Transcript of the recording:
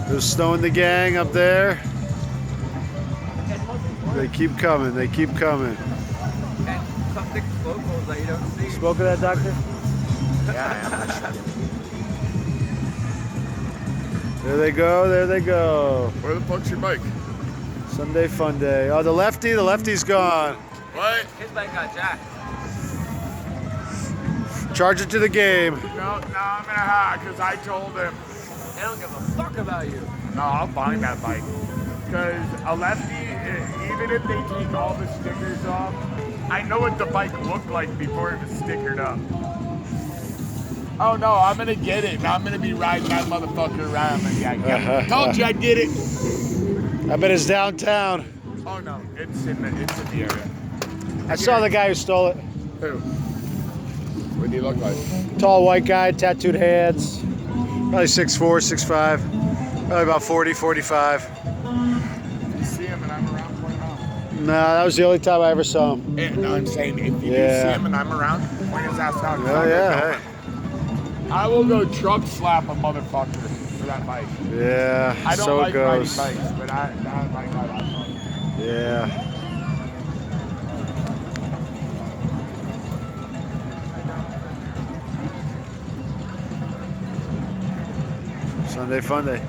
There's Snow and the gang up there. They keep coming. They keep coming. And some thick smoke holes that you don't see. Smoking that, doctor? Yeah, I am. There they go. There they go. Where the fuck's your bike? Sunday fun day. Oh, the lefty's gone. What? His bike got jacked. Charge it to the game. No, I'm gonna hack because I told him. They don't give a fuck about you. No, I'll find that bike. Because a lefty, even if they take all the stickers off, I know what the bike looked like before it was stickered up. Oh no, I'm gonna get it. Now I'm gonna be riding that motherfucker around. And yeah, told you I did it. I bet it's downtown. Oh no, it's in the area. I saw the guy who stole it. Who? What do you look like? Tall white guy, tattooed hands. Probably 6'4", 6'5". Probably about 40, 45. If you see him and I'm around, point him out. Nah, that was the only time I ever saw him. No, I'm saying if you do see him and I'm around, point his ass out. Oh yeah, hey. I will go truck slap a motherfucker for that bike. Yeah, I don't so like it goes. riding bikes, but I like that bike. Yeah. Sunday fun day.